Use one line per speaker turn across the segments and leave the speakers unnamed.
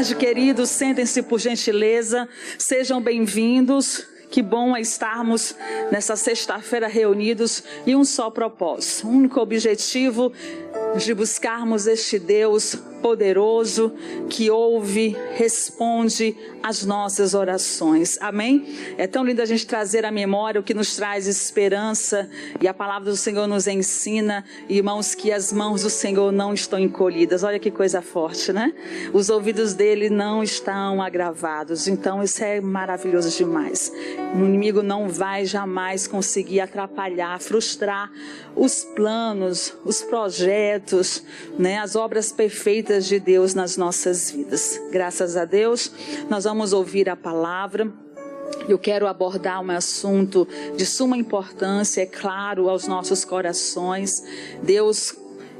tarde, queridos. Sentem-se por gentileza. Sejam bem-vindos. Que bom é estarmos nessa sexta-feira reunidos em um só propósito. O único objetivo de buscarmos este Deus poderoso que ouve, responde às nossas orações. Amém? É tão lindo a gente trazer à memória o que nos traz esperança, e a palavra do Senhor nos ensina, irmãos, que as mãos do Senhor não estão encolhidas. Olha que coisa forte, né? Os ouvidos dele não estão agravados. Então isso é maravilhoso demais. O inimigo não vai jamais conseguir atrapalhar, frustrar os planos, os projetos, né, as obras perfeitas de Deus nas nossas vidas. Graças a Deus, nós vamos ouvir a palavra. Eu quero abordar um assunto de suma importância, é claro, aos nossos corações. Deus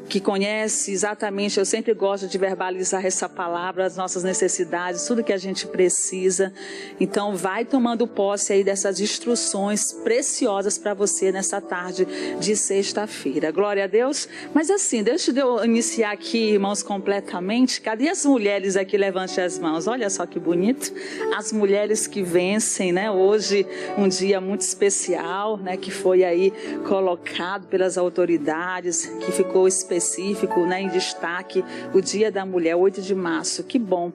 que conhece exatamente, eu sempre gosto de verbalizar essa palavra, as nossas necessidades, tudo que a gente precisa. Então vai tomando posse aí dessas instruções preciosas para você nessa tarde de sexta-feira. Glória a Deus. Mas assim, deixa eu iniciar aqui, irmãos, completamente. Cadê as mulheres aqui? Levante as mãos. Olha só que bonito. As mulheres que vencem, né? Hoje um dia muito especial, né? Que foi aí colocado pelas autoridades, que ficou específico, né, em destaque, o Dia da Mulher, 8 de março. Que bom,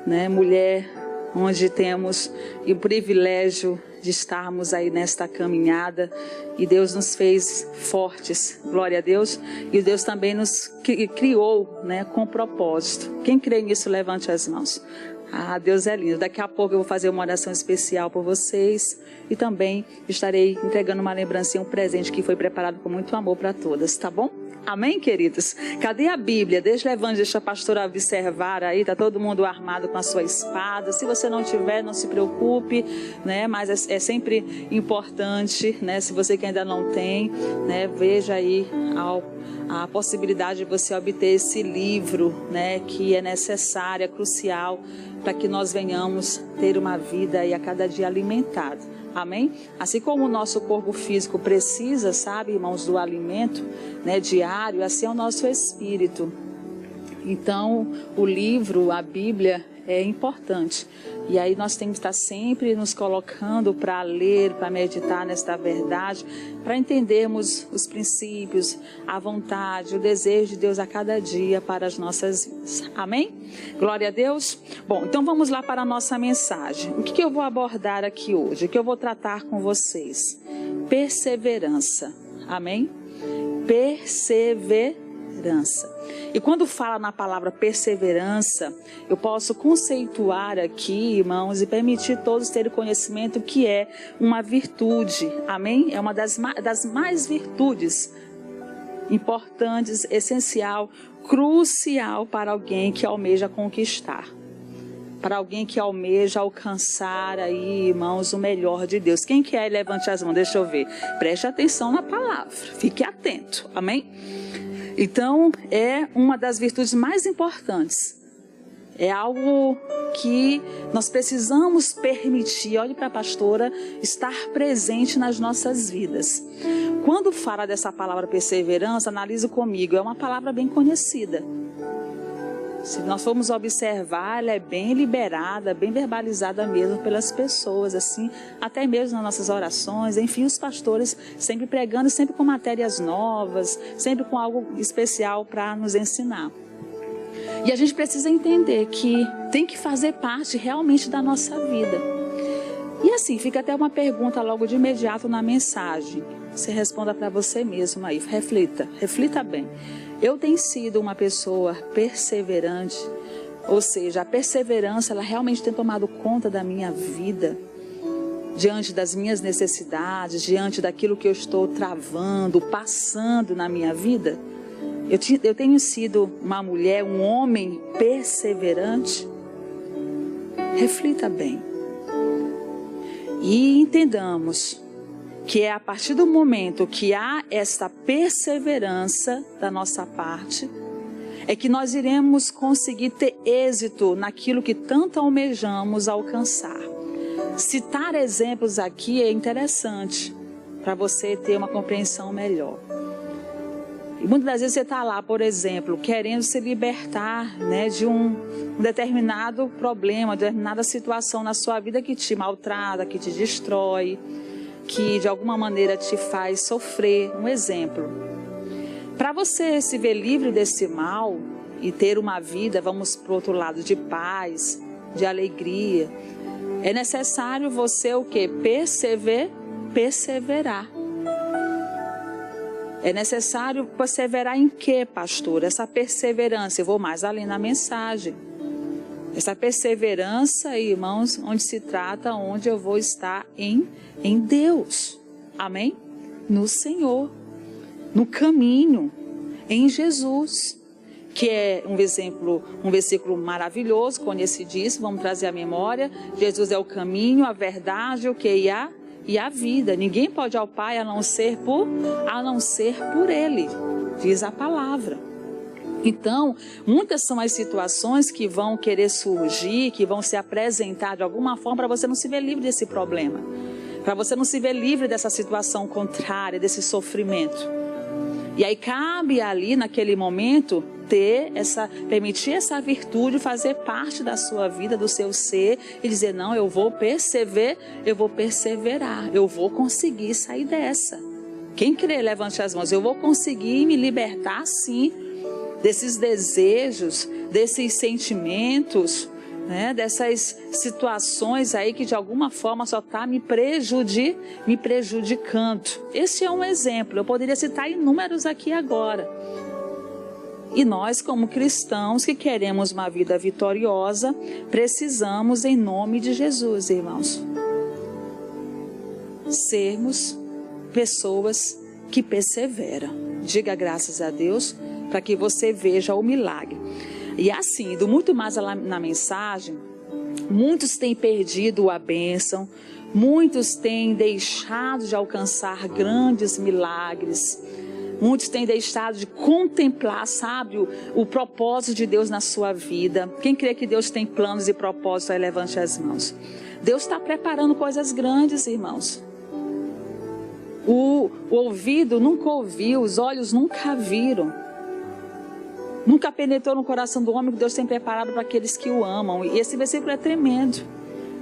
né? Mulher, onde temos o privilégio de estarmos aí nesta caminhada, e Deus nos fez fortes, glória a Deus, e Deus também nos criou, né, com propósito. Quem crê nisso, levante as mãos. Ah, Deus é lindo. Daqui a pouco eu vou fazer uma oração especial por vocês e também estarei entregando uma lembrancinha, um presente que foi preparado com muito amor para todas, tá bom? Amém, queridos? Cadê a Bíblia? Deixa a pastora observar aí, tá todo mundo armado com a sua espada. Se você não tiver, não se preocupe, né? Mas é sempre importante, né? Se você que ainda não tem, né? Veja aí a possibilidade de você obter esse livro, né? Que é necessário, é crucial para que nós venhamos ter uma vida aí a cada dia alimentada. Amém? Assim como o nosso corpo físico precisa, sabe, irmãos, do alimento, né, diário, assim é o nosso espírito. Então, o livro, a Bíblia, é importante. E aí nós temos que estar sempre nos colocando para ler, para meditar nesta verdade, para entendermos os princípios, a vontade, o desejo de Deus a cada dia para as nossas vidas. Amém? Glória a Deus. Bom, então vamos lá para a nossa mensagem. O que eu vou abordar aqui hoje? O que eu vou tratar com vocês? Perseverança. Amém? Perseverança. E quando fala na palavra perseverança, eu posso conceituar aqui, irmãos, e permitir todos terem conhecimento que é uma virtude, amém? É uma das mais virtudes importantes, essencial, crucial para alguém que almeja conquistar. Para alguém que almeja alcançar aí, irmãos, o melhor de Deus. Quem quer, levante as mãos, deixa eu ver. Preste atenção na palavra, fique atento, amém? Então, é uma das virtudes mais importantes. É algo que nós precisamos permitir, olhe para a pastora, estar presente nas nossas vidas. Quando fala dessa palavra perseverança, analise comigo, é uma palavra bem conhecida. Se nós formos observar, ela é bem liberada, bem verbalizada mesmo pelas pessoas, assim, até mesmo nas nossas orações. Enfim, os pastores sempre pregando, sempre com matérias novas, sempre com algo especial para nos ensinar. E a gente precisa entender que tem que fazer parte realmente da nossa vida. E assim, fica até uma pergunta logo de imediato na mensagem. Você responda para você mesmo aí, reflita bem. Eu tenho sido uma pessoa perseverante, ou seja, a perseverança, ela realmente tem tomado conta da minha vida, diante das minhas necessidades, diante daquilo que eu estou travando, passando na minha vida. Eu tenho sido uma mulher, um homem perseverante. Reflita bem. E entendamos que é a partir do momento que há essa perseverança da nossa parte, é que nós iremos conseguir ter êxito naquilo que tanto almejamos alcançar. Citar exemplos aqui é interessante, para você ter uma compreensão melhor. E muitas das vezes você está lá, por exemplo, querendo se libertar, né, de um determinado problema, de determinada situação na sua vida que te maltrata, que te destrói, que de alguma maneira te faz sofrer. Um exemplo. Para você se ver livre desse mal e ter uma vida, vamos para o outro lado, de paz, de alegria, é necessário você o quê? Perseverar. É necessário perseverar em quê, pastor? Essa perseverança, eu vou mais além na mensagem. Essa perseverança, irmãos, onde se trata, onde eu vou estar em Deus. Amém? No Senhor, no caminho, em Jesus. Que é um versículo maravilhoso, conhecidíssimo, vamos trazer à memória. Jesus é o caminho, a verdade, o que e a vida. Ninguém pode ao Pai a não ser por Ele, diz a palavra. Então, muitas são as situações que vão querer surgir, que vão se apresentar de alguma forma para você não se ver livre desse problema, para você não se ver livre dessa situação contrária, desse sofrimento. E aí cabe ali naquele momento permitir essa virtude fazer parte da sua vida, do seu ser, e dizer, não, eu vou perseverar, eu vou conseguir sair dessa. Quem crê, levante as mãos. Eu vou conseguir me libertar sim desses desejos, desses sentimentos, né, dessas situações aí que de alguma forma só está me prejudicando. Esse é um exemplo, eu poderia citar inúmeros aqui agora. E nós, como cristãos que queremos uma vida vitoriosa, precisamos, em nome de Jesus, irmãos, sermos pessoas que perseveram. Diga graças a Deus para que você veja o milagre. E assim, indo muito mais na mensagem, muitos têm perdido a bênção, muitos têm deixado de alcançar grandes milagres, muitos têm deixado de contemplar, sabe, o propósito de Deus na sua vida. Quem crê que Deus tem planos e propósitos, aí levante as mãos. Deus está preparando coisas grandes, irmãos. O ouvido nunca ouviu, os olhos nunca viram. Nunca penetrou no coração do homem que Deus tem preparado para aqueles que o amam. E esse versículo é tremendo.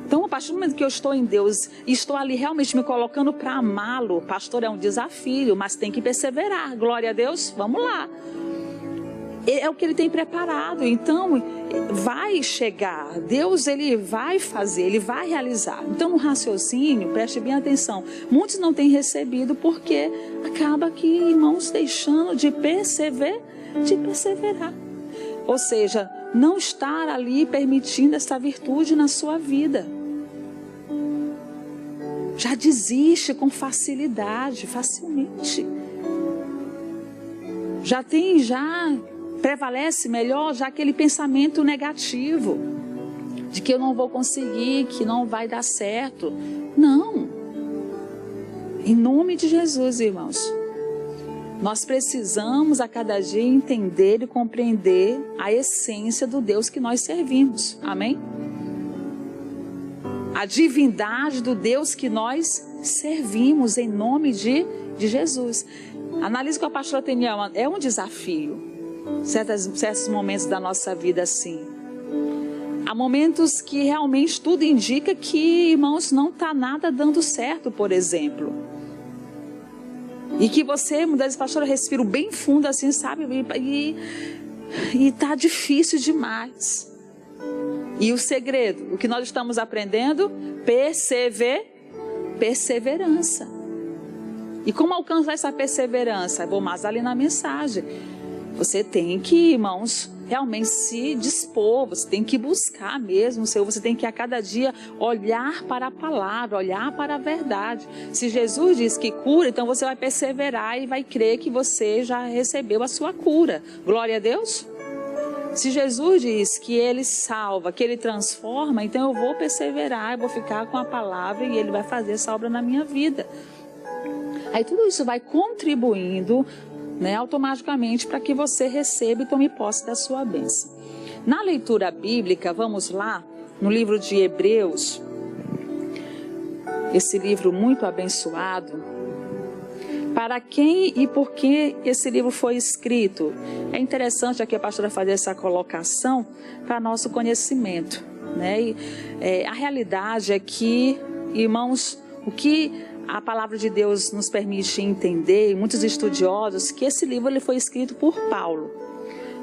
Então, a partir do momento que eu estou em Deus e estou ali realmente me colocando para amá-lo, pastor, é um desafio, mas tem que perseverar. Glória a Deus, vamos lá. É o que Ele tem preparado. Então, vai chegar. Deus, Ele vai fazer, Ele vai realizar. Então, no raciocínio, preste bem atenção. Muitos não têm recebido porque acaba que, irmãos, deixando de perseverar. Ou seja, não estar ali permitindo essa virtude na sua vida. Já desiste com facilmente. Já prevalece melhor já aquele pensamento negativo de que eu não vou conseguir, que não vai dar certo. Não. Em nome de Jesus, irmãos. Nós precisamos a cada dia entender e compreender a essência do Deus que nós servimos. Amém? A divindade do Deus que nós servimos em nome de Jesus. Analise com a pastora Teniel, é um desafio. Certos momentos da nossa vida assim. Há momentos que realmente tudo indica que, irmãos, não está nada dando certo, por exemplo. E que você, muitas vezes, pastora, respira bem fundo assim, sabe? E está difícil demais. E o segredo, o que nós estamos aprendendo? Perseverança. E como alcançar essa perseverança? Vou mais ali na mensagem. Você tem que, irmãos, realmente se dispor, você tem que buscar mesmo o Senhor, você tem que a cada dia olhar para a palavra, olhar para a verdade. Se Jesus diz que cura, então você vai perseverar e vai crer que você já recebeu a sua cura. Glória a Deus. Se Jesus diz que Ele salva, que Ele transforma, então eu vou perseverar, eu vou ficar com a palavra e Ele vai fazer essa obra na minha vida. Aí tudo isso vai contribuindo, né, automaticamente para que você receba e tome posse da sua bênção. Na leitura bíblica, vamos lá, no livro de Hebreus, esse livro muito abençoado. Para quem e por que esse livro foi escrito? É interessante aqui a pastora fazer essa colocação para nosso conhecimento, né? A realidade é que, irmãos, o que a palavra de Deus nos permite entender, e muitos estudiosos, que esse livro ele foi escrito por Paulo.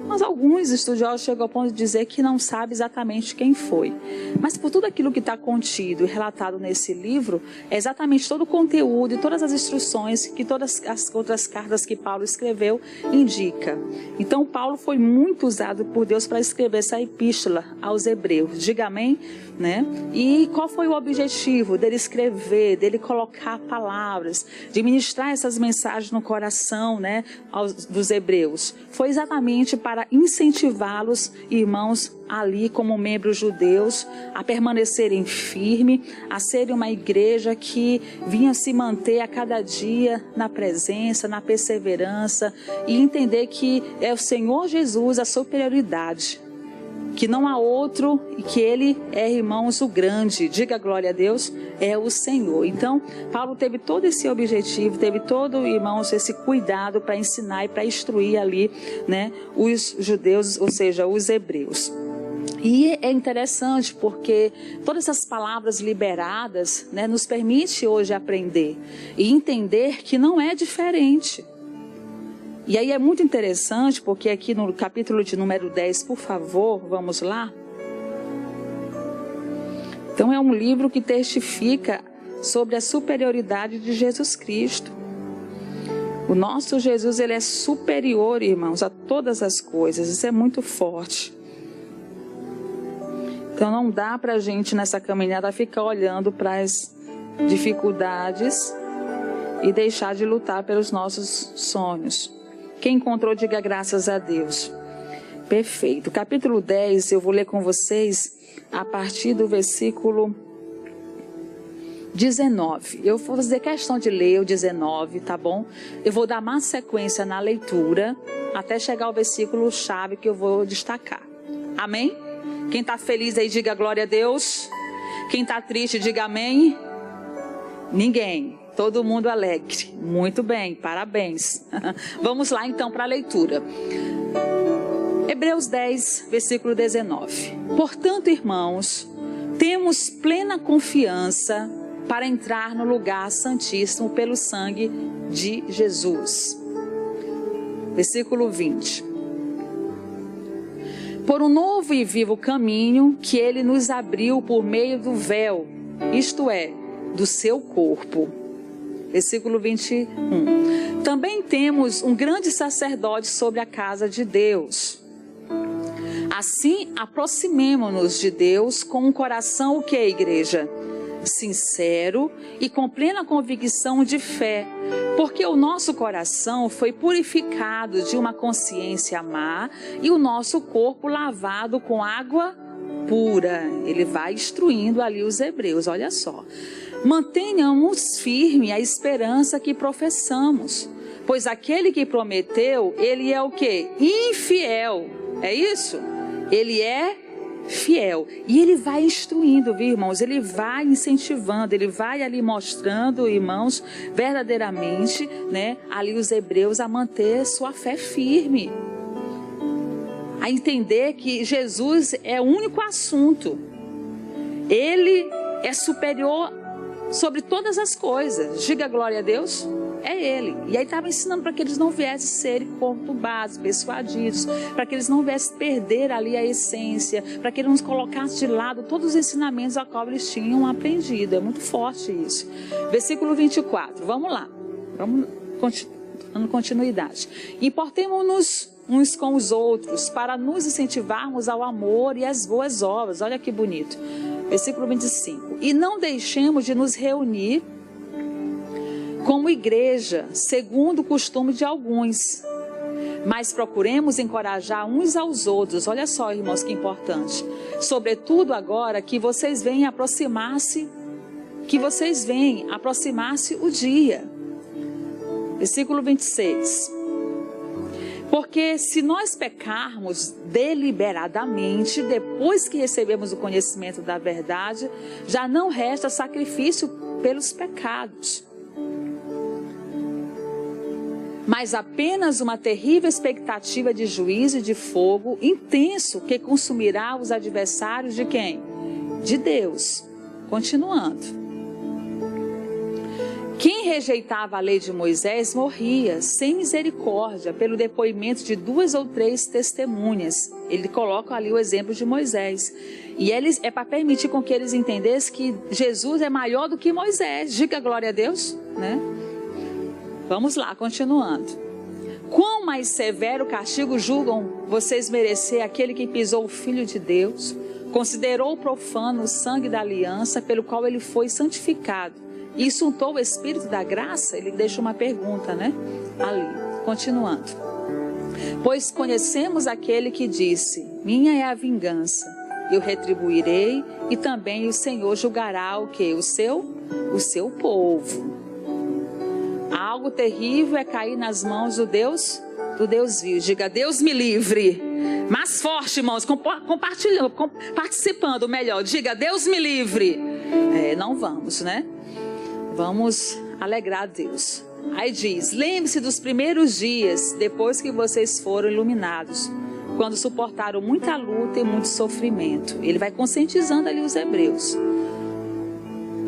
Mas alguns estudiosos chegam ao ponto de dizer que não sabe exatamente quem foi. Mas por tudo aquilo que está contido e relatado nesse livro, é exatamente todo o conteúdo e todas as instruções que todas as outras cartas que Paulo escreveu indica. Então Paulo foi muito usado por Deus para escrever essa epístola aos Hebreus. Diga amém, né? E qual foi o objetivo dele escrever, dele colocar palavras, de ministrar essas mensagens no coração, né, dos Hebreus? Foi exatamente para incentivá-los, irmãos, ali como membros judeus, a permanecerem firmes, a serem uma igreja que vinha se manter a cada dia na presença, na perseverança, e entender que é o Senhor Jesus a superioridade, que não há outro e que Ele é, irmãos, o grande. Diga glória a Deus, é o Senhor. Então, Paulo teve todo esse objetivo, teve todo, irmãos, esse cuidado para ensinar e para instruir ali, né, os judeus, ou seja, os hebreus. E é interessante porque todas essas palavras liberadas, né, nos permite hoje aprender e entender que não é diferente. E aí é muito interessante, porque aqui no capítulo de número 10, por favor, vamos lá. Então é um livro que testifica sobre a superioridade de Jesus Cristo. O nosso Jesus, ele é superior, irmãos, a todas as coisas. Isso é muito forte. Então não dá para a gente nessa caminhada ficar olhando para as dificuldades e deixar de lutar pelos nossos sonhos. Quem encontrou, diga graças a Deus. Perfeito. Capítulo 10, eu vou ler com vocês a partir do versículo 19. Eu vou fazer questão de ler o 19, tá bom? Eu vou dar mais sequência na leitura até chegar ao versículo chave que eu vou destacar. Amém? Quem está feliz aí, diga glória a Deus. Quem está triste, diga amém. Ninguém. Todo mundo alegre. Muito bem, parabéns. Vamos lá então para a leitura. Hebreus 10, versículo 19. Portanto, irmãos, temos plena confiança para entrar no lugar santíssimo pelo sangue de Jesus. Versículo 20. Por um novo e vivo caminho que ele nos abriu por meio do véu, isto é, do seu corpo. Versículo 21. Também temos um grande sacerdote sobre a casa de Deus. Assim, aproximemo-nos de Deus com um coração, o que é, igreja? Sincero e com plena convicção de fé, porque o nosso coração foi purificado de uma consciência má e o nosso corpo lavado com água pura. Ele vai instruindo ali os hebreus, olha só. Mantenhamos firme a esperança que professamos, pois aquele que prometeu, ele é o quê? Infiel. É isso? Ele é fiel. E ele vai instruindo, viu, irmãos? Ele vai incentivando, ele vai ali mostrando, irmãos, verdadeiramente, né, ali os hebreus a manter sua fé firme. A entender que Jesus é o único assunto. Ele é superior sobre todas as coisas. Diga glória a Deus. É Ele. E aí estava ensinando para que eles não viessem ser conturbados, persuadidos, para que eles não viessem perder ali a essência, para que eles não colocassem de lado todos os ensinamentos a qual eles tinham aprendido. É muito forte isso. Versículo 24. Vamos lá. Vamos dando continuidade. Importemo-nos uns com os outros para nos incentivarmos ao amor e às boas obras. Olha que bonito. Versículo 25. E não deixemos de nos reunir como igreja, segundo o costume de alguns, mas procuremos encorajar uns aos outros. Olha só, irmãos, que importante. Sobretudo agora que vocês venham aproximar-se o dia. Versículo 26. Porque se nós pecarmos deliberadamente, depois que recebemos o conhecimento da verdade, já não resta sacrifício pelos pecados, mas apenas uma terrível expectativa de juízo e de fogo intenso que consumirá os adversários de quem? De Deus. Continuando. Quem rejeitava a lei de Moisés morria sem misericórdia pelo depoimento de 2 ou 3 testemunhas. Ele coloca ali o exemplo de Moisés. E eles é para permitir com que eles entendessem que Jesus é maior do que Moisés. Diga glória a Deus, né? Vamos lá, continuando. Quão mais severo castigo julgam vocês merecer aquele que pisou o Filho de Deus, considerou profano o sangue da aliança pelo qual ele foi santificado, e insultou o Espírito da graça? Ele deixa uma pergunta, né? Ali, continuando. Pois conhecemos aquele que disse, minha é a vingança, eu retribuirei, e também o Senhor julgará o quê? O seu povo. Algo terrível é cair nas mãos do Deus vivo. Diga, Deus me livre. Mais forte, irmãos, compartilhando, participando melhor. Diga, Deus me livre. Não vamos, né? Vamos alegrar a Deus. Aí diz, lembre-se dos primeiros dias, depois que vocês foram iluminados, quando suportaram muita luta e muito sofrimento. Ele vai conscientizando ali os hebreus.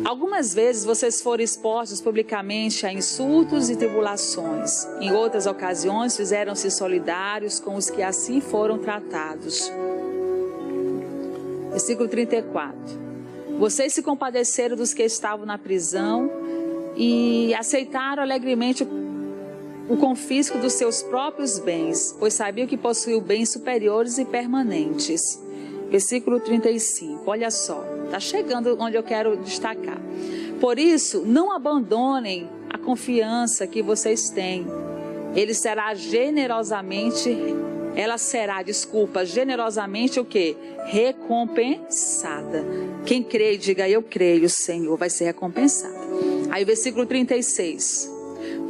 Algumas vezes vocês foram expostos publicamente a insultos e tribulações. Em outras ocasiões fizeram-se solidários com os que assim foram tratados. Versículo 34. Vocês se compadeceram dos que estavam na prisão e aceitaram alegremente o confisco dos seus próprios bens, pois sabiam que possuíam bens superiores e permanentes. Versículo 35, olha só, está chegando onde eu quero destacar. Por isso, não abandonem a confiança que vocês têm. Ela será generosamente o quê? Recompensada. Quem crê, diga, eu creio, Senhor, vai ser recompensada. Aí o versículo 36.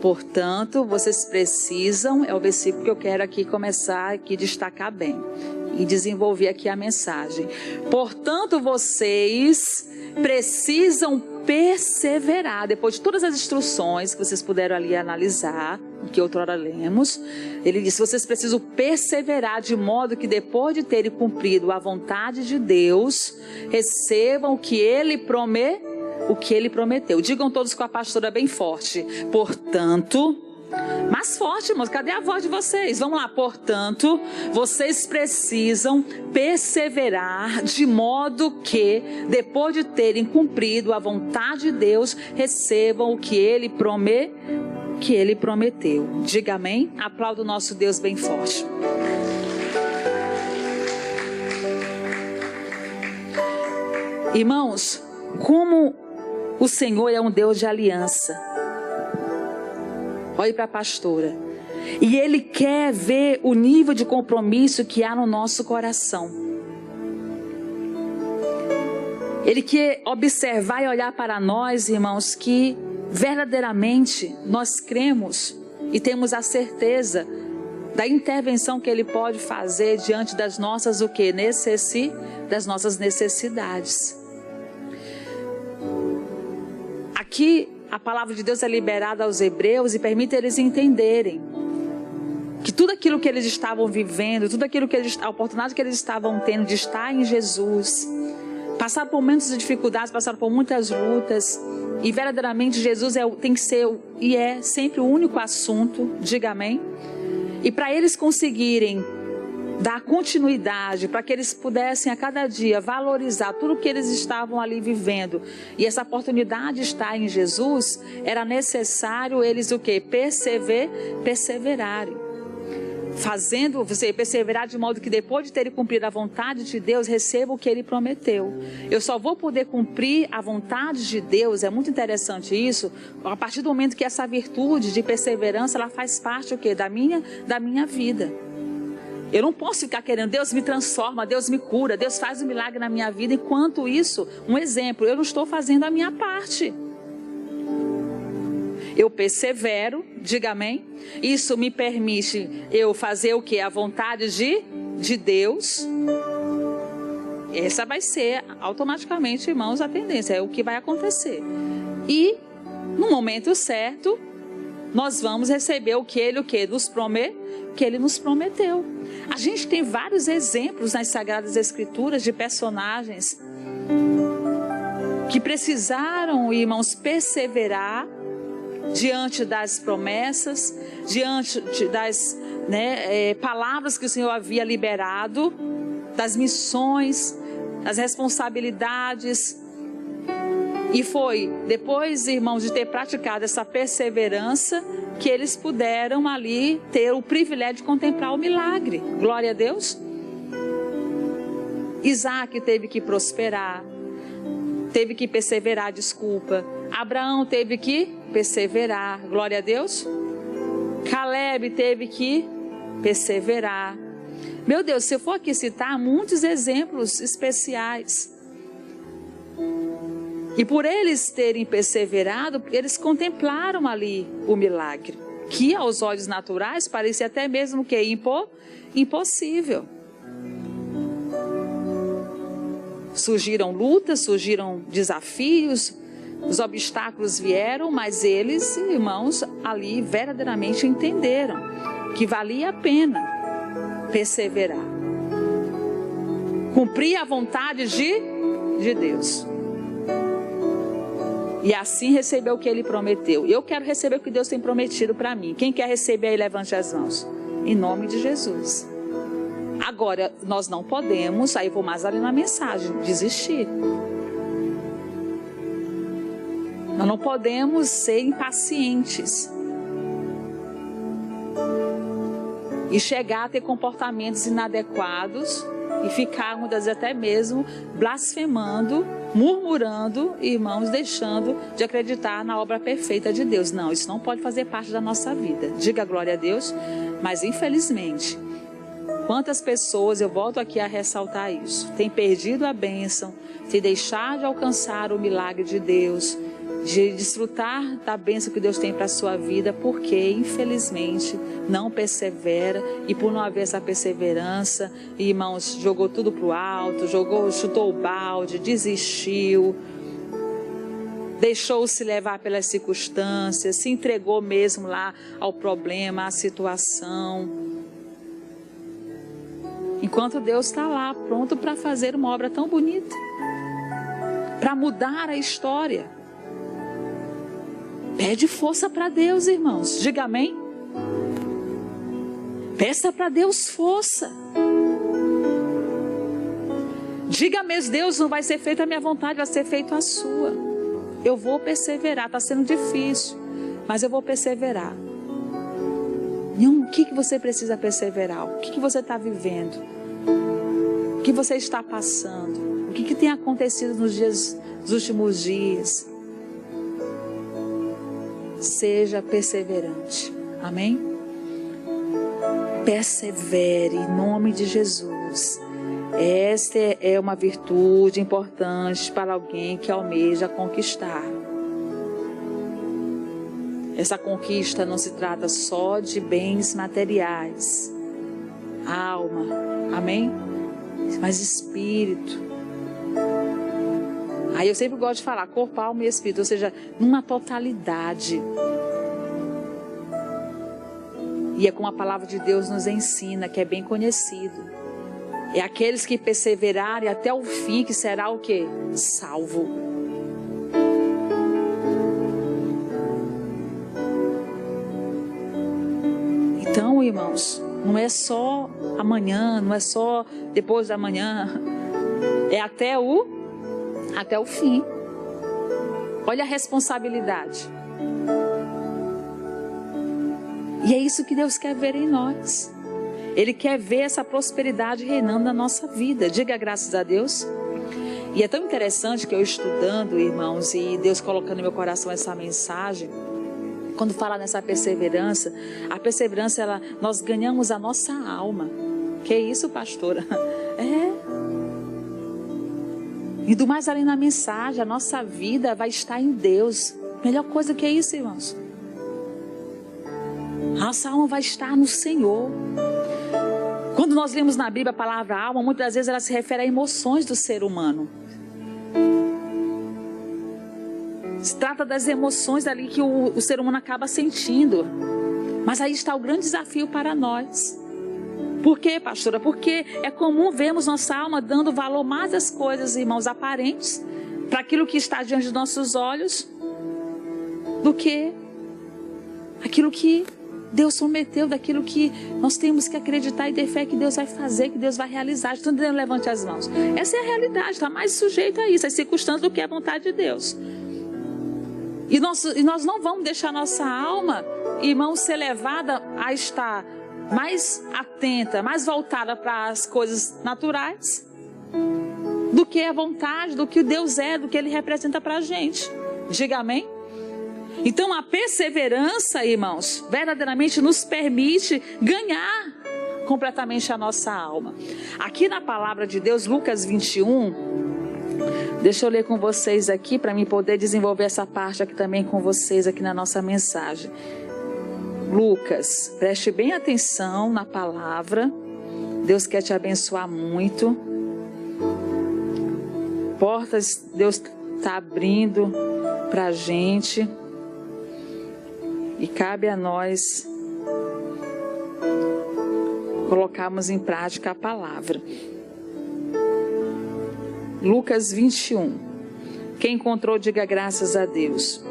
Portanto, vocês precisam, é o versículo que eu quero aqui começar a destacar bem e desenvolver aqui a mensagem. Portanto, vocês precisam perseverar. Depois de todas as instruções que vocês puderam ali analisar, que outrora lemos, ele disse, vocês precisam perseverar de modo que depois de terem cumprido a vontade de Deus, recebam o que ele prometeu. Digam todos com a pastora bem forte. Portanto, mais forte, irmãos, cadê a voz de vocês? Vamos lá, portanto, vocês precisam perseverar de modo que, depois de terem cumprido a vontade de Deus, recebam o que ele prometeu. Diga amém. Aplauda o nosso Deus bem forte. Irmãos, como o Senhor é um Deus de aliança. Olhe para a pastora. E Ele quer ver o nível de compromisso que há no nosso coração. Ele quer observar e olhar para nós, irmãos, que verdadeiramente nós cremos e temos a certeza da intervenção que Ele pode fazer diante das nossas das nossas necessidades. Aqui a palavra de Deus é liberada aos hebreus e permite eles entenderem que tudo aquilo que eles estavam vivendo, tudo aquilo que a oportunidade que eles estavam tendo de estar em Jesus, passaram por muitas dificuldades, passaram por muitas lutas, e verdadeiramente Jesus tem que ser e é sempre o único assunto, diga amém. E para eles conseguirem dar continuidade, para que eles pudessem a cada dia valorizar tudo que eles estavam ali vivendo, e essa oportunidade de estar em Jesus, era necessário eles o quê? Perseverarem. Fazendo você perseverar de modo que depois de terem cumprido a vontade de Deus, recebam o que Ele prometeu. Eu só vou poder cumprir a vontade de Deus, é muito interessante isso, a partir do momento que essa virtude de perseverança, ela faz parte o quê? Da minha vida. Eu não posso ficar querendo, Deus me transforma, Deus me cura, Deus faz um milagre na minha vida. Enquanto isso, um exemplo, eu não estou fazendo a minha parte. Eu persevero, diga amém. Isso me permite eu fazer o quê? A vontade de Deus. Essa vai ser automaticamente, irmãos, a tendência, é o que vai acontecer. E no momento certo, nós vamos receber o que Ele nos prometeu. A gente tem vários exemplos nas Sagradas Escrituras de personagens que precisaram, irmãos, perseverar diante das promessas, diante das palavras que o Senhor havia liberado, das missões, das responsabilidades. E foi depois, irmãos, de ter praticado essa perseverança, que eles puderam ali ter o privilégio de contemplar o milagre. Glória a Deus. Isaac teve que prosperar, teve que perseverar, Abraão teve que perseverar, glória a Deus. Caleb teve que perseverar. Meu Deus, se eu for aqui citar muitos exemplos especiais. E por eles terem perseverado, eles contemplaram ali o milagre, que aos olhos naturais parecia até mesmo que impossível. Surgiram lutas, surgiram desafios, os obstáculos vieram, mas eles, irmãos, ali verdadeiramente entenderam que valia a pena perseverar, cumprir a vontade de Deus. E assim recebeu o que Ele prometeu. Eu quero receber o que Deus tem prometido para mim. Quem quer receber aí, levante as mãos. Em nome de Jesus. Agora, nós não podemos, aí vou mais ali na mensagem, desistir. Nós não podemos ser impacientes e chegar a ter comportamentos inadequados e ficar, muitas vezes, até mesmo blasfemando, murmurando, irmãos, deixando de acreditar na obra perfeita de Deus. Não, isso não pode fazer parte da nossa vida. Diga glória a Deus. Mas infelizmente, quantas pessoas, eu volto aqui a ressaltar isso, têm perdido a bênção, têm deixado de alcançar o milagre de Deus, de desfrutar da bênção que Deus tem para a sua vida, porque infelizmente não persevera, e por não haver essa perseverança, irmãos, jogou tudo para o alto, chutou o balde, desistiu, deixou-se levar pelas circunstâncias, se entregou mesmo lá ao problema, à situação, enquanto Deus está lá pronto para fazer uma obra tão bonita, para mudar a história. Pede força para Deus, irmãos. Diga amém. Peça para Deus força. Diga mesmo, Deus, não vai ser feita a minha vontade, vai ser feita a sua. Eu vou perseverar, está sendo difícil, mas eu vou perseverar. E o que você precisa perseverar? O que você está vivendo? O que você está passando? O que tem acontecido nos últimos dias? Seja perseverante, amém? Persevere em nome de Jesus. Esta é uma virtude importante para alguém que almeja conquistar. Essa conquista não se trata só de bens materiais, alma, amém? Mas espírito. Aí eu sempre gosto de falar corpo, alma e espírito, ou seja, numa totalidade. E é como a palavra de Deus nos ensina, que é bem conhecido. É aqueles que perseverarem até o fim, que será o quê? Salvo. Então, irmãos, não é só amanhã, não é só depois da manhã, é até o fim. Olha a responsabilidade. E é isso que Deus quer ver em nós. Ele quer ver essa prosperidade reinando na nossa vida. Diga graças a Deus. E é tão interessante que eu estudando, irmãos, e Deus colocando no meu coração essa mensagem, quando fala nessa perseverança, a perseverança, nós ganhamos a nossa alma. Que isso, pastora? Indo mais além na mensagem, a nossa vida vai estar em Deus. Melhor coisa que isso, irmãos. Nossa alma vai estar no Senhor. Quando nós lemos na Bíblia a palavra alma, muitas das vezes ela se refere a emoções do ser humano. Se trata das emoções ali que o ser humano acaba sentindo. Mas aí está o grande desafio para nós. Por quê, pastora? Porque é comum vermos nossa alma dando valor mais às coisas, irmãos, aparentes, para aquilo que está diante dos nossos olhos, do que aquilo que Deus prometeu, daquilo que nós temos que acreditar e ter fé que Deus vai fazer, que Deus vai realizar. Estão entendendo? Levante as mãos. Essa é a realidade, está mais sujeito a isso, às circunstâncias, do que a vontade de Deus. E nós não vamos deixar nossa alma, irmão, ser levada a estar mais atenta, mais voltada para as coisas naturais, do que a vontade, do que Deus é, do que Ele representa para a gente. Diga amém? Então a perseverança, irmãos, verdadeiramente nos permite ganhar completamente a nossa alma. Aqui na palavra de Deus, Lucas 21, deixa eu ler com vocês aqui, para mim poder desenvolver essa parte aqui também com vocês aqui na nossa mensagem. Lucas, preste bem atenção na palavra. Deus quer te abençoar muito. Portas Deus está abrindo para a gente. E cabe a nós colocarmos em prática a palavra. Lucas 21. Quem encontrou, diga graças a Deus.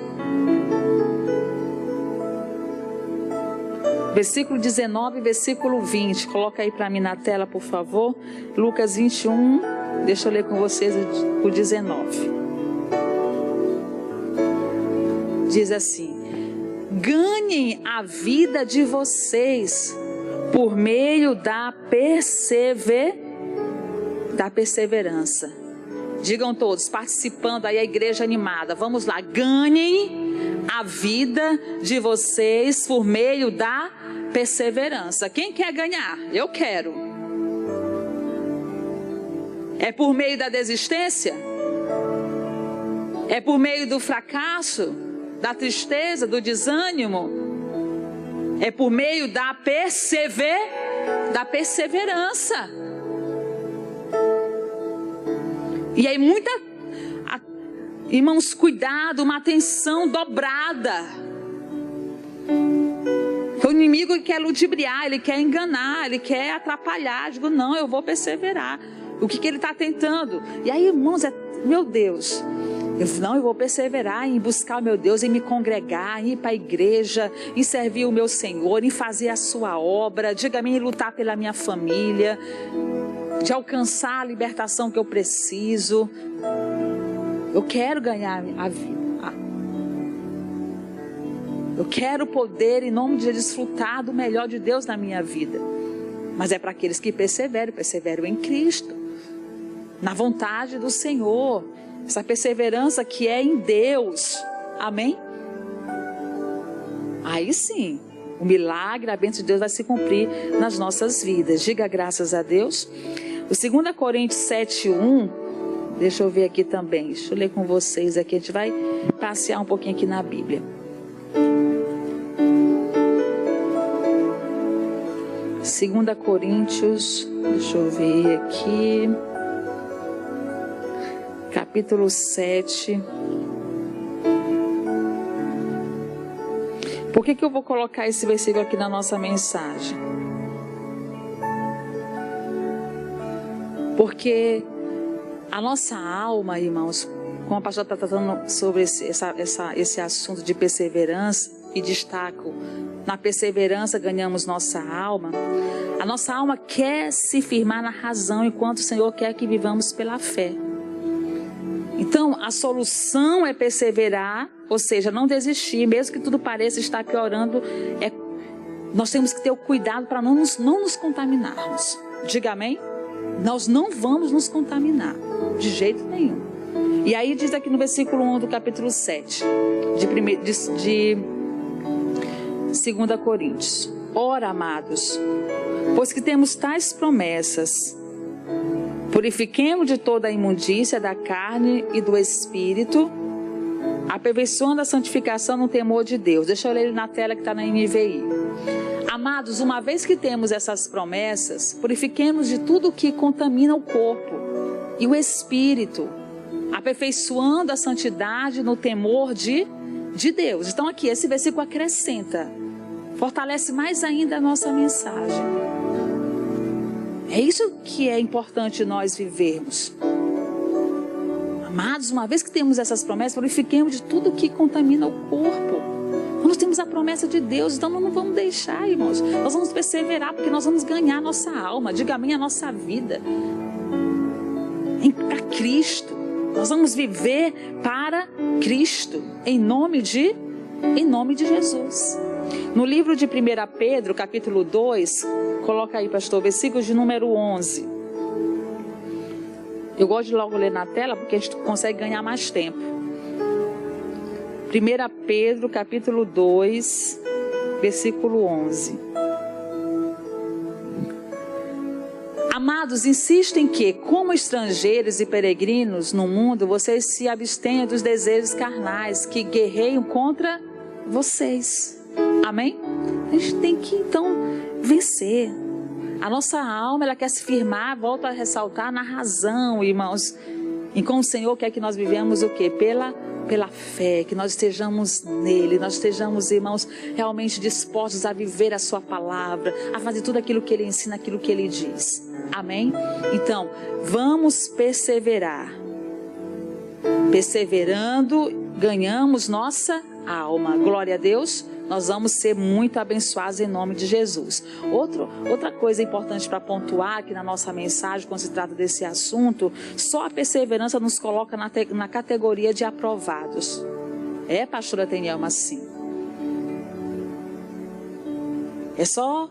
Versículo 19, versículo 20. Coloca aí para mim na tela, por favor. Lucas 21. Deixa eu ler com vocês o 19. Diz assim: ganhem a vida de vocês por meio da perseverança. Digam todos, participando aí, a igreja animada. Vamos lá, ganhem a vida de vocês por meio da perseverança. Quem quer ganhar? Eu quero. É por meio da desistência? É por meio do fracasso? Da tristeza, do desânimo? É por meio da perseverança. E aí irmãos, cuidado, uma atenção dobrada. O inimigo quer ludibriar, ele quer enganar, ele quer atrapalhar. Eu digo, não, eu vou perseverar. O que ele está tentando? E aí, irmãos, meu Deus, eu vou perseverar em buscar o meu Deus, em me congregar, em ir para a igreja, em servir o meu Senhor, em fazer a sua obra. Diga-me, em lutar pela minha família, de alcançar a libertação que eu preciso. Eu quero ganhar a vida. Eu quero poder, em nome de Jesus, desfrutar do melhor de Deus na minha vida. Mas é para aqueles que perseveram em Cristo, na vontade do Senhor. Essa perseverança que é em Deus. Amém? Aí sim, o milagre, a bênção de Deus vai se cumprir nas nossas vidas. Diga graças a Deus. O 2 Coríntios 7:1, deixa eu ver aqui também. Deixa eu ler com vocês aqui. A gente vai passear um pouquinho aqui na Bíblia. 2 Coríntios, deixa eu ver aqui. Capítulo 7. Por que eu vou colocar esse versículo aqui na nossa mensagem? Porque a nossa alma, irmãos, como a pastora está tratando sobre esse assunto de perseverança, e destaco, na perseverança ganhamos nossa alma. A nossa alma quer se firmar na razão, enquanto o Senhor quer que vivamos pela fé. Então, a solução é perseverar, ou seja, não desistir, mesmo que tudo pareça estar piorando. Nós temos que ter o cuidado para não nos contaminarmos. Diga amém? Nós não vamos nos contaminar, de jeito nenhum. E aí diz aqui no versículo 1 do capítulo 7, de 2 Coríntios. Ora, amados, pois que temos tais promessas, purifiquemos de toda a imundícia da carne e do espírito, aperfeiçoando a santificação no temor de Deus. Deixa eu ler ele na tela que está na NVI. Amados, uma vez que temos essas promessas, purifiquemos de tudo que contamina o corpo e o espírito, aperfeiçoando a santidade no temor de Deus. Então aqui, esse versículo acrescenta, fortalece mais ainda a nossa mensagem. É isso que é importante nós vivermos. Amados, uma vez que temos essas promessas, purifiquemos de tudo que contamina o corpo. Nós temos a promessa de Deus, então não vamos deixar, irmãos. Nós vamos perseverar, porque nós vamos ganhar a nossa alma, diga amém, a nossa vida. Para Cristo. Nós vamos viver para Cristo, em nome de Jesus. No livro de 1 Pedro, capítulo 2, coloca aí, pastor, versículo de número 11. Eu gosto de logo ler na tela, porque a gente consegue ganhar mais tempo. 1 Pedro, capítulo 2, versículo 11. Amados, insistem que, como estrangeiros e peregrinos no mundo, vocês se abstenham dos desejos carnais que guerreiam contra vocês. Amém? A gente tem que, então, vencer. A nossa alma, ela quer se firmar, volta a ressaltar, na razão, irmãos. E com o Senhor quer que nós vivemos o quê? Pela fé, que nós estejamos nele, nós estejamos, irmãos, realmente dispostos a viver a sua palavra, a fazer tudo aquilo que ele ensina, aquilo que ele diz. Amém? Então, vamos perseverar. Perseverando, ganhamos nossa alma. Glória a Deus. Nós vamos ser muito abençoados em nome de Jesus. Outra coisa importante para pontuar aqui na nossa mensagem, quando se trata desse assunto, só a perseverança nos coloca na categoria de aprovados. É, pastora Tenielma, assim. É só,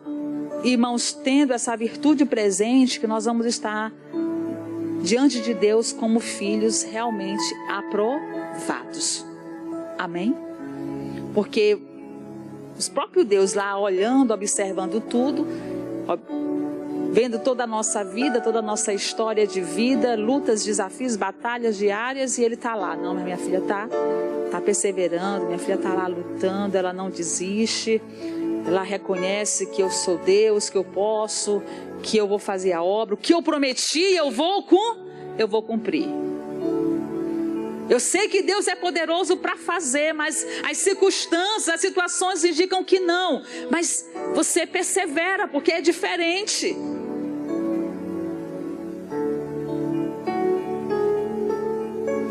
irmãos, tendo essa virtude presente, que nós vamos estar diante de Deus como filhos realmente aprovados. Amém? Porque o próprio Deus lá olhando, observando tudo, vendo toda a nossa vida, toda a nossa história de vida, lutas, desafios, batalhas diárias, e ele está lá. Não, minha filha está perseverando, minha filha está lá lutando, ela não desiste, ela reconhece que eu sou Deus, que eu posso, que eu vou fazer a obra, o que eu prometi eu vou cumprir. Eu sei que Deus é poderoso para fazer, mas as circunstâncias, as situações indicam que não. Mas você persevera, porque é diferente.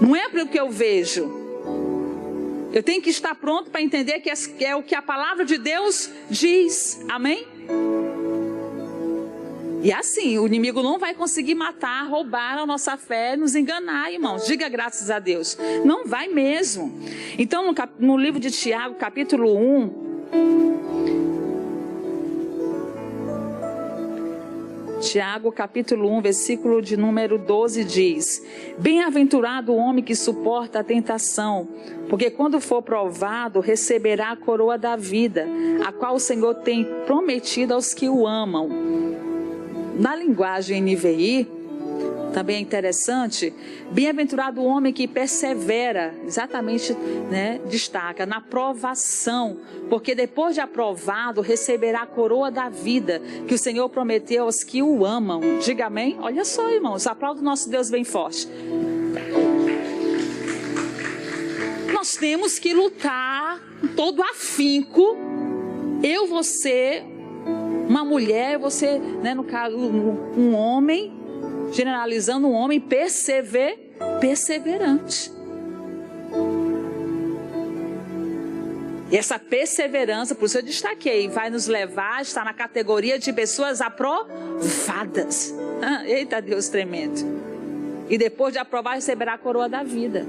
Não é pelo que eu vejo. Eu tenho que estar pronto para entender que é o que a palavra de Deus diz. Amém? E assim, o inimigo não vai conseguir matar, roubar a nossa fé, nos enganar, irmãos. Diga graças a Deus. Não vai mesmo. Então, no livro de Tiago, capítulo 1, Tiago, capítulo 1, versículo de número 12 diz: Bem-aventurado o homem que suporta a tentação, porque quando for provado, receberá a coroa da vida, a qual o Senhor tem prometido aos que o amam. Na linguagem NVI, também é interessante, bem-aventurado o homem que persevera, exatamente, né, destaca, na provação, porque depois de aprovado, receberá a coroa da vida, que o Senhor prometeu aos que o amam. Diga amém? Olha só, irmãos, aplauda o nosso Deus bem forte. Nós temos que lutar com todo afinco, eu, você, uma mulher, você, né, no caso, um homem, generalizando um homem perseverante. E essa perseverança, por isso eu destaquei, vai nos levar a estar na categoria de pessoas aprovadas. Eita Deus tremendo. E depois de aprovar, receberá a coroa da vida.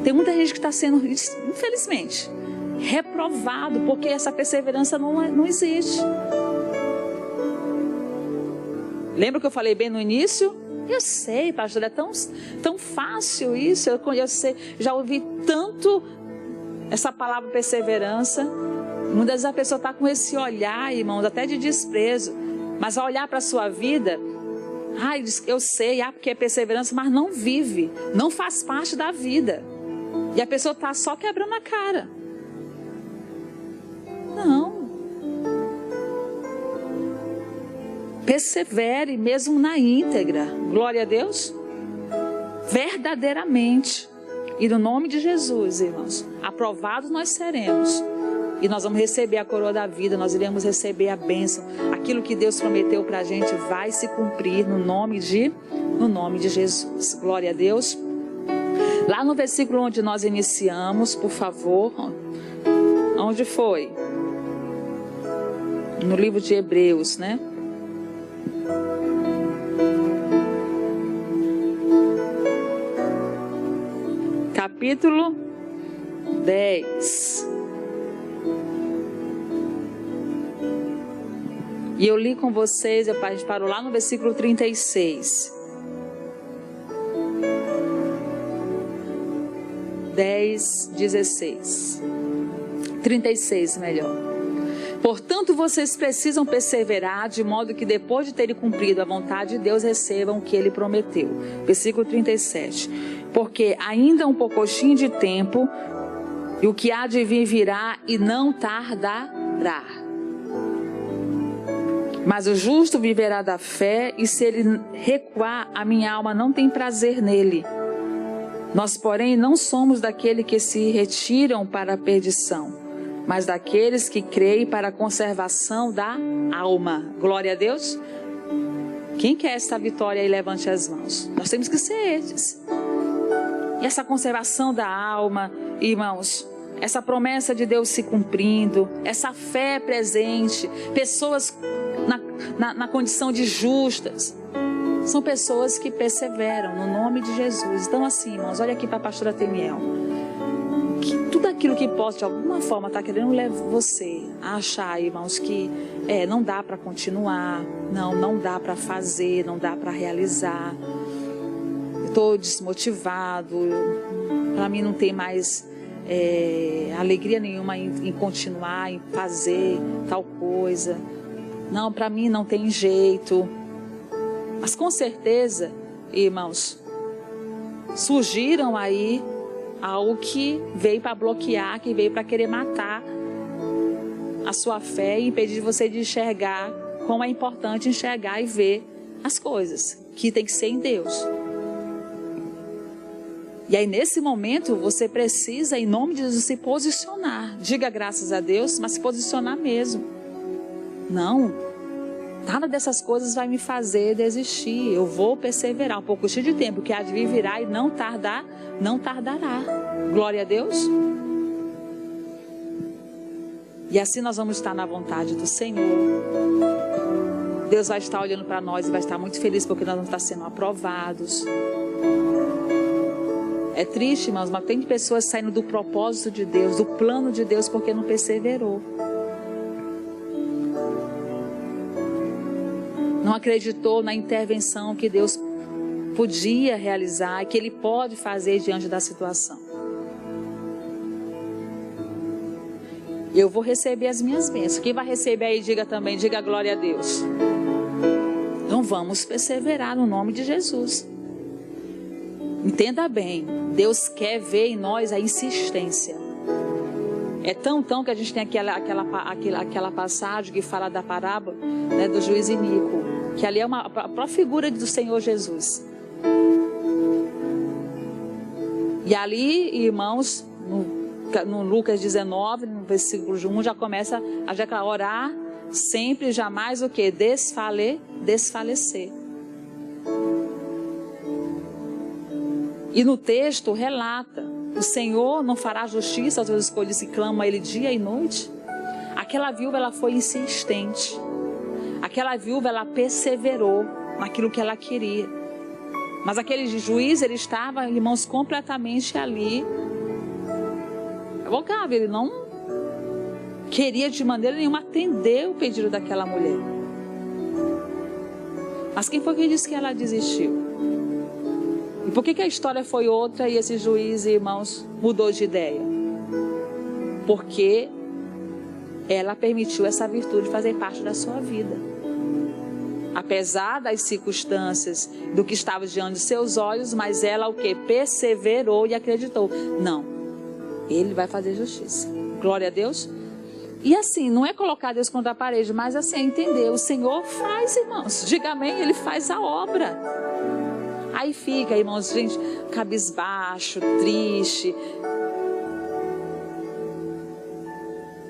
Tem muita gente que está sendo, infelizmente, reprovado, porque essa perseverança não existe. Lembra que eu falei bem no início? Eu sei, pastor, é tão fácil isso. Eu sei, já ouvi tanto essa palavra perseverança. Muitas vezes a pessoa está com esse olhar, irmãos, até de desprezo. Mas ao olhar para a sua vida, eu sei, porque é perseverança, mas não vive, não faz parte da vida. E a pessoa está só quebrando a cara. Não. Persevere mesmo na íntegra. Glória a Deus. verdadeiramente. E no nome de Jesus, irmãos, aprovados nós seremos. E nós vamos receber a coroa da vida, nós iremos receber a bênção. Aquilo que Deus prometeu para a gente vai se cumprir no nome de Jesus. Glória a Deus. Lá no versículo onde nós iniciamos, por favor. Onde foi? No livro de Hebreus, né? Capítulo 10. E eu li com vocês, a gente parou lá no versículo 36. 10, 16. 36, melhor. Portanto, vocês precisam perseverar, de modo que depois de terem cumprido a vontade de Deus, recebam o que Ele prometeu. Versículo 37. Porque ainda um pouquinho de tempo, e o que há de vir virá e não tardará. Mas o justo viverá da fé, e se ele recuar, a minha alma não tem prazer nele. Nós, porém, não somos daqueles que se retiram para a perdição, mas daqueles que creem para a conservação da alma. Glória a Deus. Quem quer esta vitória aí, levante as mãos. Nós temos que ser estes. E essa conservação da alma, irmãos, essa promessa de Deus se cumprindo, essa fé presente, pessoas na condição de justas, são pessoas que perseveram no nome de Jesus. Então assim, irmãos, olha aqui para a pastora Teniel, que tudo aquilo que possa de alguma forma estar querendo levar você a achar, irmãos, que não dá para continuar, não dá para fazer, não dá para realizar, eu estou desmotivado, para mim não tem mais alegria nenhuma em continuar, em fazer tal coisa, não, para mim não tem jeito. Mas com certeza, irmãos, surgiram aí algo que veio para bloquear, que veio para querer matar a sua fé e impedir você de enxergar como é importante enxergar e ver as coisas, que tem que ser em Deus. E aí nesse momento você precisa, em nome de Jesus, se posicionar. Diga graças a Deus, mas se posicionar mesmo. Não, nada dessas coisas vai me fazer desistir. Eu vou perseverar um pouco de tempo, que há de vir virá e não tardará. Glória a Deus. E assim nós vamos estar na vontade do Senhor. Deus vai estar olhando para nós e vai estar muito feliz porque nós vamos estar sendo aprovados. É triste, irmãos, mas tem pessoas saindo do propósito de Deus, do plano de Deus, porque não perseverou. Não acreditou na intervenção que Deus podia realizar, que Ele pode fazer diante da situação. Eu vou receber as minhas bênçãos. Quem vai receber aí, diga também, diga glória a Deus. Então vamos perseverar no nome de Jesus. Entenda bem, Deus quer ver em nós a insistência. É tão que a gente tem aquela passagem que fala da parábola, né, do juiz iníquo, que ali é a própria figura do Senhor Jesus. E ali, irmãos, no Lucas 19, no versículo 1, já começa a declarar: orar sempre, jamais o que? Desfalecer. E no texto relata: o Senhor não fará justiça aos seus escolhidos que clamam a Ele dia e noite? Aquela viúva, ela foi insistente. Aquela viúva, ela perseverou naquilo que ela queria. Mas aquele juiz, ele estava, irmãos, completamente ali. Ele não queria de maneira nenhuma atender o pedido daquela mulher. Mas quem foi que disse que ela desistiu? E por que a história foi outra e esse juiz, irmãos, mudou de ideia? Porque ela permitiu essa virtude fazer parte da sua vida. Apesar das circunstâncias, do que estava diante de seus olhos, mas ela o que? Perseverou e acreditou. Não, Ele vai fazer justiça. Glória a Deus. E assim, não é colocar Deus contra a parede, mas assim, é entender. O Senhor faz, irmãos. Diga amém, Ele faz a obra. Aí fica, irmãos, gente, cabisbaixo, triste.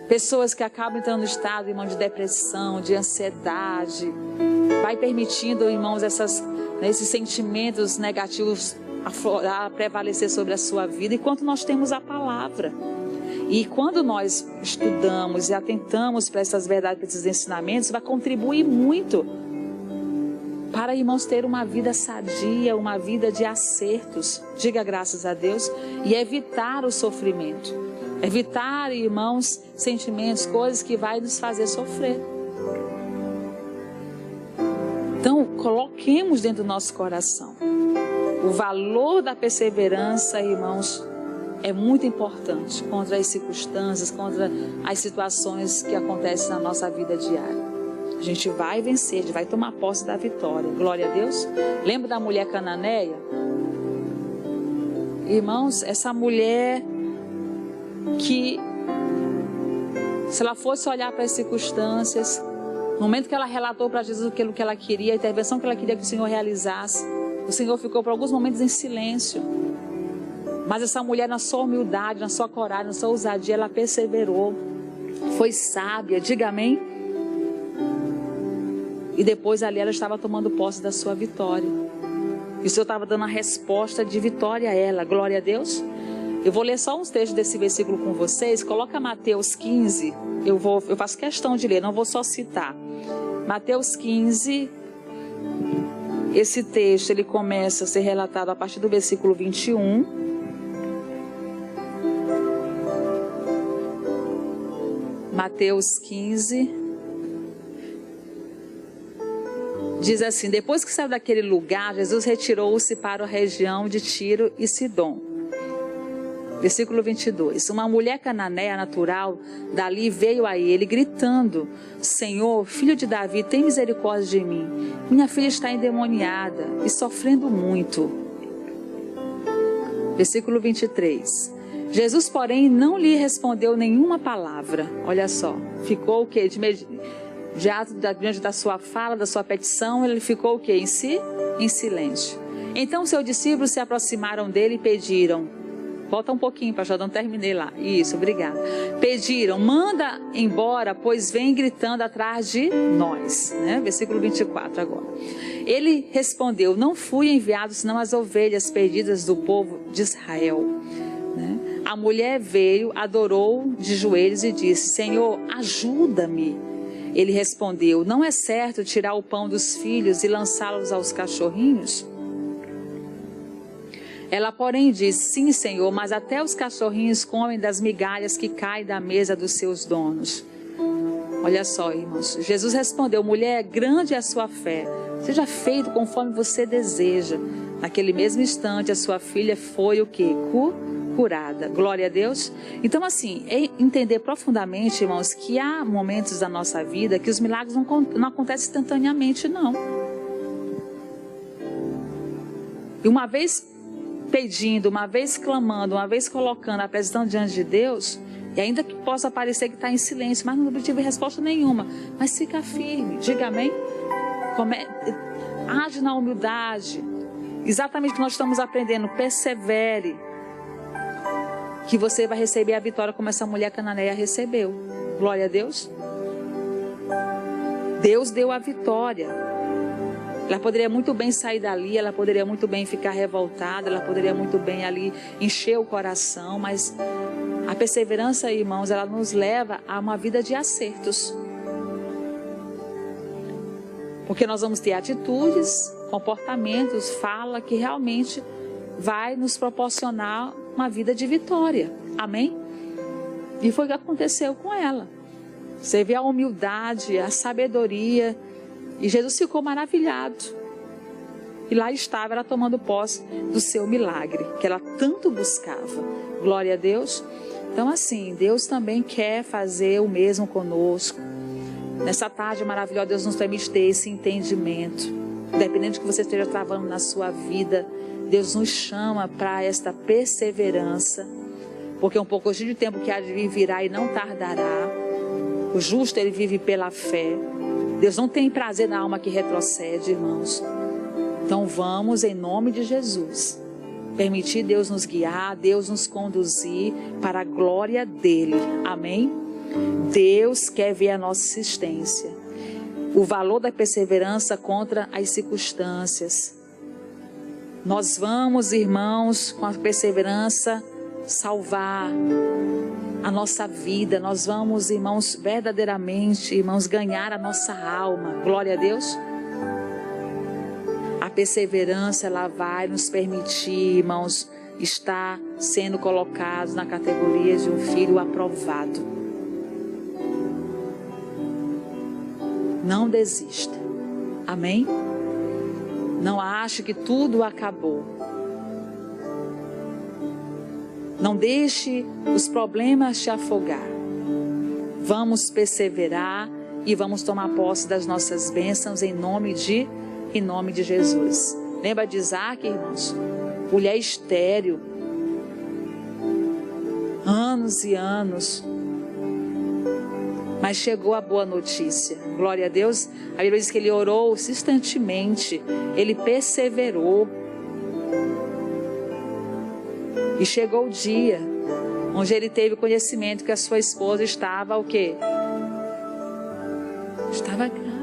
Pessoas que acabam entrando no estado, irmão, de depressão, de ansiedade. Vai permitindo, irmãos, esses sentimentos negativos aflorar, prevalecer sobre a sua vida, enquanto nós temos a palavra. E quando nós estudamos e atentamos para essas verdades, para esses ensinamentos, vai contribuir muito para, irmãos, ter uma vida sadia, uma vida de acertos, diga graças a Deus, e evitar o sofrimento. Evitar, irmãos, sentimentos, coisas que vai nos fazer sofrer. Então, coloquemos dentro do nosso coração o valor da perseverança, irmãos, é muito importante contra as circunstâncias, contra as situações que acontecem na nossa vida diária. A gente vai vencer, a gente vai tomar posse da vitória. Glória a Deus. Lembra da mulher cananeia? Irmãos, essa mulher que, se ela fosse olhar para as circunstâncias, no momento que ela relatou para Jesus aquilo que ela queria, a intervenção que ela queria que o Senhor realizasse, o Senhor ficou por alguns momentos em silêncio. Mas essa mulher, na sua humildade, na sua coragem, na sua ousadia, ela perseverou. Foi sábia, diga amém. E depois ali ela estava tomando posse da sua vitória. E o Senhor estava dando a resposta de vitória a ela. Glória a Deus. Eu vou ler só uns trechos desse versículo com vocês. Coloca Mateus 15. Eu faço questão de ler, não vou só citar. Mateus 15. Esse texto ele começa a ser relatado a partir do versículo 21. Mateus 15, diz assim: depois que saiu daquele lugar, Jesus retirou-se para a região de Tiro e Sidom. Versículo 22, uma mulher cananeia natural dali veio a ele gritando: Senhor, filho de Davi, tem misericórdia de mim. Minha filha está endemoniada e sofrendo muito. Versículo 23, Jesus, porém, não lhe respondeu nenhuma palavra. Olha só, ficou o quê? Diante da sua fala, da sua petição, ele ficou o quê? Em silêncio. Então, seus discípulos se aproximaram dele e pediram. Volta um pouquinho, pastor, não terminei lá. Isso, obrigada. Pediram, manda embora, pois vem gritando atrás de nós. Né? Versículo 24 agora. Ele respondeu, não fui enviado senão as ovelhas perdidas do povo de Israel. Né? A mulher veio, adorou de joelhos e disse, Senhor, ajuda-me. Ele respondeu, não é certo tirar o pão dos filhos e lançá-los aos cachorrinhos? Ela, porém, disse, sim, Senhor, mas até os cachorrinhos comem das migalhas que caem da mesa dos seus donos. Olha só, irmãos. Jesus respondeu, mulher, grande é a sua fé. Seja feito conforme você deseja. Naquele mesmo instante, a sua filha foi o quê? Curada. Glória a Deus. Então, assim, é entender profundamente, irmãos, que há momentos da nossa vida que os milagres não acontecem instantaneamente, não. E uma vez pedindo, uma vez clamando, uma vez colocando, apresentando diante de Deus, e ainda que possa parecer que está em silêncio, mas não obtive resposta nenhuma, mas fica firme, diga amém. Age na humildade, exatamente o que nós estamos aprendendo, persevere, que você vai receber a vitória como essa mulher cananeia recebeu. Glória a Deus. Deus deu a vitória. Ela poderia muito bem sair dali, ela poderia muito bem ficar revoltada, ela poderia muito bem ali encher o coração, mas a perseverança, irmãos, ela nos leva a uma vida de acertos. Porque nós vamos ter atitudes, comportamentos, fala que realmente vai nos proporcionar uma vida de vitória. Amém? E foi o que aconteceu com ela. Você vê a humildade, a sabedoria. E Jesus ficou maravilhado. E lá estava ela tomando posse do seu milagre, que ela tanto buscava. Glória a Deus. Então assim, Deus também quer fazer o mesmo conosco. Nessa tarde maravilhosa, Deus nos permite ter esse entendimento. Independente do que você esteja travando na sua vida, Deus nos chama para esta perseverança. Porque um pouco de tempo que há de vir virá e não tardará. O justo, ele vive pela fé. Deus não tem prazer na alma que retrocede, irmãos. Então vamos, em nome de Jesus, permitir Deus nos guiar, Deus nos conduzir para a glória dele. Amém? Deus quer ver a nossa existência. O valor da perseverança contra as circunstâncias. Nós vamos, irmãos, com a perseverança, salvar a nossa vida. Nós vamos, irmãos, verdadeiramente, irmãos, ganhar a nossa alma. Glória a Deus. A perseverança, ela vai nos permitir, irmãos, estar sendo colocados na categoria de um filho aprovado. Não desista. Amém? Não ache que tudo acabou. Não deixe os problemas te afogar. Vamos perseverar e vamos tomar posse das nossas bênçãos em nome de Jesus. Lembra de Isaac, irmãos? Mulher estéril. Anos e anos. Mas chegou a boa notícia. Glória a Deus. A Bíblia diz que ele orou insistentemente. Ele perseverou. E chegou o dia onde ele teve conhecimento que a sua esposa estava o quê? Estava grávida.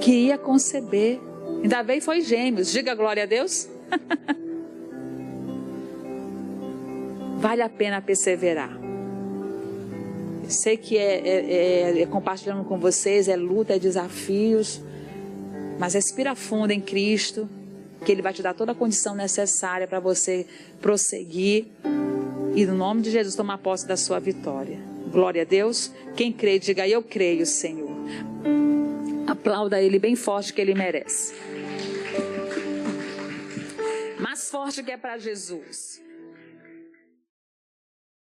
Queria conceber. Ainda bem foi gêmeos. Diga glória a Deus. Vale a pena perseverar. Eu sei que compartilhando com vocês, é luta, é desafios. Mas respira fundo em Cristo, que Ele vai te dar toda a condição necessária para você prosseguir. E no nome de Jesus tomar posse da sua vitória. Glória a Deus. Quem crê, diga eu creio, Senhor. Aplauda Ele bem forte que Ele merece. Mais forte que é para Jesus.